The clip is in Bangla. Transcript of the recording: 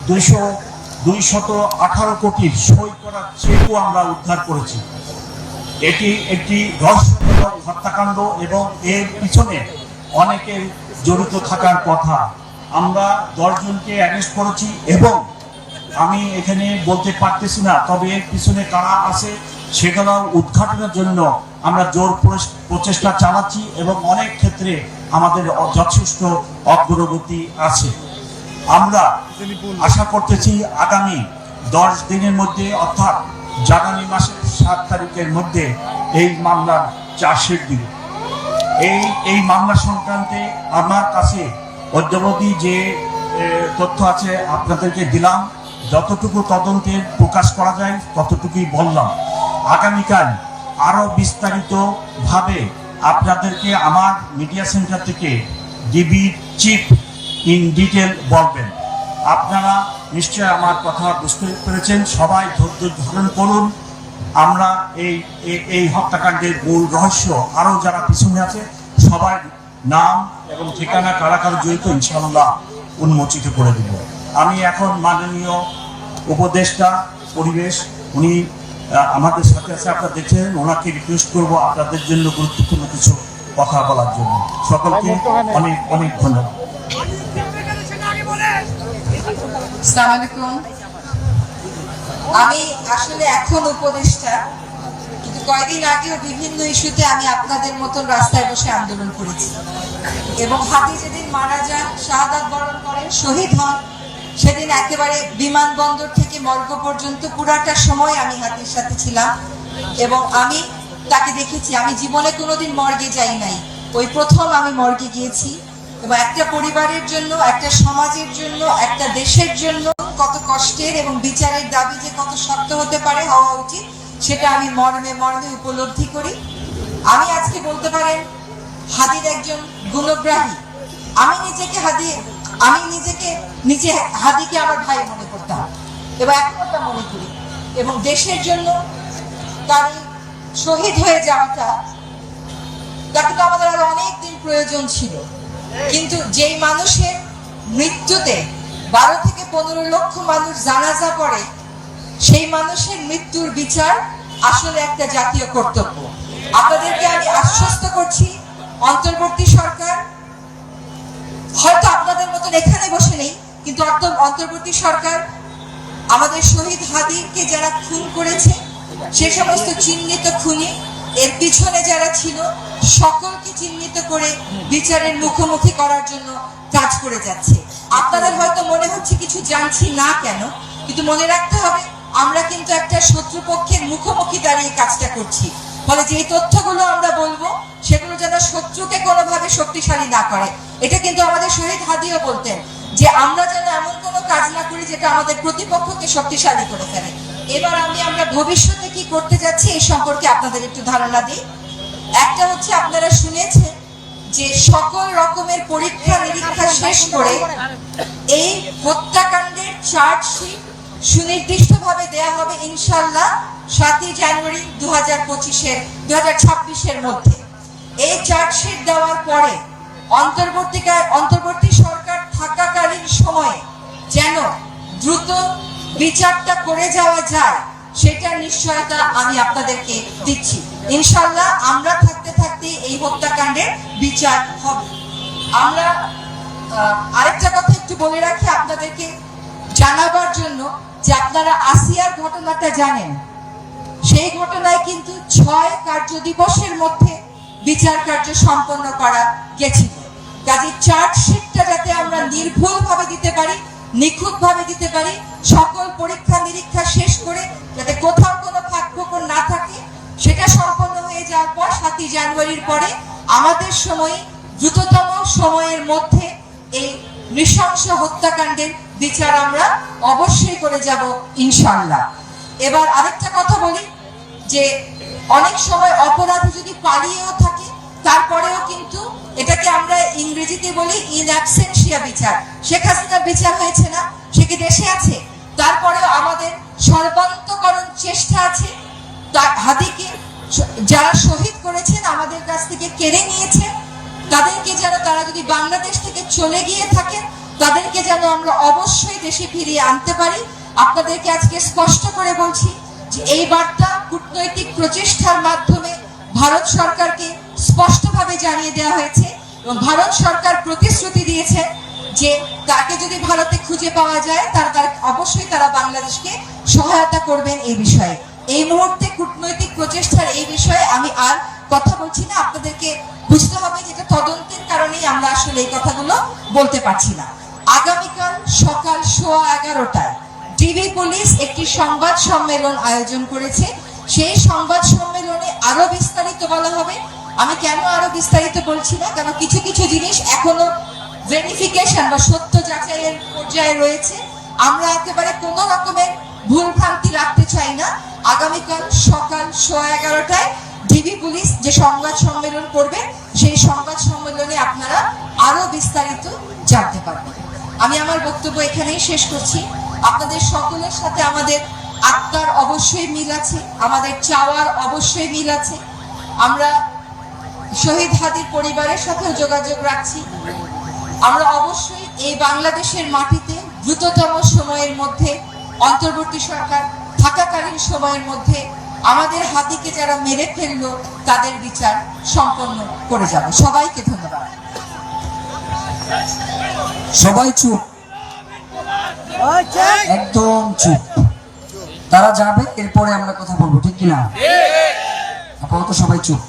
218 কোটির সই করা চেকও আমরা উদ্ধার করেছি। এটি একটি রহস্যজনক হত্যাকাণ্ড এবং এর পিছনে অনেকের জড়িত থাকার কথা। আমরা 10 জনকে অ্যারেস্ট করেছি এবং আমি এখানে বলতে পারতেছি না, তবে এর পিছনে কারা আছে সেগুলো উদ্ঘাটনের জন্য আমরা জোর প্রচেষ্টা চালাচ্ছি এবং অনেক ক্ষেত্রে আমাদের যথেষ্ট অগ্রগতি আছে। আমরা আশা করতেছি আগামী 10 দিনের মধ্যে, অর্থাৎ জানুয়ারি মাসের 7 তারিখের মধ্যে এই মামলার চার্জশিট দিব। এই মামলা সংক্রান্তে আমার কাছে অদ্যাবধি যে তথ্য আছে আপনাদেরকে দিলাম, যতটুকু তদন্তের প্রকাশ করা যায় ততটুকুই বললাম। আগামীকাল আরো বিস্তারিতভাবে আপনাদেরকে আমার মিডিয়া সেন্টার থেকে ডিবি চিফ ইন ডিটেল বলবেন। আপনারা নিশ্চয় আমার কথা বুঝতে পেরেছেন। সবাই ধৈর্য ধারণ করুন। আমরা এই হত্যাকাণ্ডের মূল রহস্য, আরো যারা পিছনে আছে সবার নাম এবং ঠিকানা কারা কারা জড়িত ইনশাআল্লাহ উন্মোচিত করে দেব। আমি এখন মাননীয় উপদেষ্টা পরিবেশ, উনি আমাদের সাথে আছে, আপনারা দেখছেন, ওনাকে রিকোয়েস্ট করবো আপনাদের জন্য গুরুত্বপূর্ণ কিছু কথা বলার জন্য। সকলকে অনেক অনেক ধন্যবাদ। আসসালামু আলাইকুম। আমি আসলে এখন উপদেষ্টা, কিন্তু কয়েকদিন আগেও বিভিন্ন ইস্যুতে আমি আপনাদের মতন রাস্তায় বসে আন্দোলন করেছি এবং হাতি যেদিন মারা যান, শাহাদাত বরণ করেন, শহীদ হন, সেদিন একেবারে বিমানবন্দর থেকে মর্গ পর্যন্ত পুরাটা সময় আমি হাতির সাথে ছিলাম এবং আমি তাকে দেখেছি। আমি জীবনে কোনোদিন মর্গে যাই নাই, ওই প্রথম আমি মর্গে গিয়েছি এবং একটা পরিবারের জন্য, একটা সমাজের জন্য, একটা দেশের জন্য কত কষ্টের এবং বিচারের দাবি যে কত শক্ত হতে পারে, হওয়া উচিত, সেটা আমি মর্মে মর্মে উপলব্ধি করি। আমি আজকে বলতে পারেন হাদির একজন গুণগ্রাহী। আমি নিজে হাদিকে আমার ভাই মনে করতাম এবং এখনটা মনে করি এবং দেশের জন্য তার শহীদ হয়ে যাওয়াটা, তাকে তো আমাদের আরো অনেক দিন প্রয়োজন ছিল, কিন্তু যেই মানুষের মৃত্যুতে 12 থেকে 15 লক্ষ মানুষ জানাজা পড়ে, সেই মানুষের মৃত্যুর বিচার আসলে একটা জাতীয় কর্তব্য। আপনাদেরকে আমি আশ্বস্ত করছি, অন্তর্বর্তী সরকার হয়তো আপনাদের মতন এখানে বসে নেই, কিন্তু অন্তর্বর্তী সরকার আমাদের শহীদ হাদিকে যারা খুন করেছে, সে সমস্ত চিহ্নিত খুনি, এর পিছনে যারা ছিল, সকলকে চিহ্নিত করে বিচারের মুখোমুখি করার জন্য কাজ করে যাচ্ছে। আপনাদের হয়তো মনে হচ্ছে কিছু জানছি না কেন, কিন্তু মনে রাখতে হবে আমরা কিন্তু একটা শত্রুপক্ষের মুখোমুখি দাঁড়িয়ে কাজটা করছি। ফলে যে তথ্যগুলো আমরা বলবো সেগুলো যেন শত্রুকে কোনোভাবে শক্তিশালী না করে। এটা কিন্তু আমাদের শহীদ হাদিও বলতেন যে আমরা যেন এমন কোনো কাজ না করি যেটা আমাদের প্রতিপক্ষকে শক্তিশালী করে ফেলে। এবার আমরা ভবিষ্যতে কি করতে যাচ্ছি এই সম্পর্কে আপনাদের একটু ধারণা দিই। একটা হচ্ছে, আপনারা শুনেছেন যে সকল রকমের পরীক্ষা নিরীক্ষা শেষ করে এই হত্যাকাণ্ডের চার্জশিট সুনির্দিষ্টভাবে দেয়া হবে ইনশাআল্লাহ 7 জানুয়ারি 2026-এর মধ্যে। এই চার্জশিট দেওয়ার পরে অন্তর্বর্তী সরকার থাকাকালীন সময়ে যেন দ্রুত বিচারটা করে যাওয়া যায়, সেটার নিশ্চয়তা আমি আপনাদেরকে দিচ্ছি। ইনশাআল্লাহ আমরা থাকতে থাকতে এই হত্যাকাণ্ডের বিচার হবে। আমরা আরেকটা কথা একটু বলে রাখি আপনাদেরকে জানাবার জন্য, যে আপনারা আসিয়ার ঘটনাটা জানেন, সেই ঘটনায় কিন্তু 6 কার্য দিবসের মধ্যে বিচার কার্য সম্পন্ন করা গেছিল। কাজে চার্জশিটটা যাতে আমরা নির্ভুলভাবে দিতে পারি, নিখুঁতভাবে দিতে পারি, সকল পরীক্ষা নিরীক্ষা শেষ করে যাতে কোথাও কোনো ফাঁকফোকর না থাকে, সেটা সম্পন্ন হয়ে যাওয়ার পর 7 জানুয়ারির পরে আমাদের সময়, দ্রুততম সময়ের মধ্যে এই নৃশংস হত্যাকাণ্ডের বিচার আমরা অবশ্যই করে যাব ইনশাআল্লাহ। এবার আরেকটা কথা বলি, যে অনেক সময় অপরাধী যদি পালিয়েও থাকে, তারপরেও কিন্তু এটাকে আমরা ইংরেজিতে বলি ইন অ্যাবসেন্সিয়া বিচার। শেখ হাসিনার বিচার হয়েছে না, সে কি দেশে আছে? তারপরেও আমাদের সর্বান্তকরণ চেষ্টা আছে হাদিকে যারা শহীদ করেছেন, আমাদের কাছ থেকে কেড়ে নিয়েছে, তাদেরকে যেন, তারা যদি বাংলাদেশ থেকে চলে গিয়ে থাকেন তাদেরকে যেন আমরা অবশ্যই দেশে ফিরিয়ে আনতে পারি। আপনাদেরকে আজকে স্পষ্ট করে বলছি যে এই বার্তা কূটনৈতিক প্রচেষ্টার মাধ্যমে ভারত সরকারকে স্পষ্টভাবে জানিয়ে দেওয়া হয়েছে এবং ভারত সরকার প্রতিশ্রুতি দিয়েছে যে তাকে যদি ভারতে খুঁজে পাওয়া যায় তারা অবশ্যই তারা বাংলাদেশকে সহায়তা করবেন এই বিষয়ে। এই মুহূর্তে কূটনৈতিক প্রচেষ্টার এই বিষয়ে আমি আর কথা বলছি না। আপনাদেরকে বুঝতে হবে যে এটা তদন্তের কারণেই আমরা আসলে এই কথাগুলো বলতে পারছি না। আগামীকাল সকাল 11:15টায় ডিবি পুলিশ একটি সংবাদ সম্মেলন আয়োজন করেছে। সেই সংবাদ সম্মেলনে আরো বিস্তারিত বলা হবে। আমি কেন আরো বিস্তারিত বলছি না, কারণ কিছু কিছু জিনিস এখনো ভেরিফিকেশন বা সত্য যাচাইয়ের পর্যায়ে রয়েছে। আমরা একেবারে কোনো রকমের ভুল ভ্রান্তি রাখতে চাই না। আগামীকাল সকাল 11:15টায় ডিবি পুলিশ যে সংবাদ সম্মেলন করবে সেই সংবাদ সম্মেলনে আপনারা আরো বিস্তারিত জানতে পারবেন। আমি আমার বক্তব্য এখানেই শেষ করছি। আপনাদের সকলের সাথে আমাদের আত্মার অবশ্যই মিল আছে, আমাদের চাওয়ার অবশ্যই মিল আছে। আমরা শহীদ হাদির পরিবারের সাথেও যোগাযোগ রাখছি। আমরা অবশ্যই এই বাংলাদেশের মাটিতে দ্রুততম সময়ের মধ্যে অন্তর্বর্তী সরকার থাকাকালীন সময়ের মধ্যে আমাদের হাদিকে যারা মেরে ফেললো তাদের বিচার সম্পন্ন করে যাবে। সবাইকে ধন্যবাদ। সবাই চুপ, একদম চুপ। তারা যাবে, এরপরে আমরা কথা বলবো, ঠিক কিনা? আপাতত সবাই চুপ।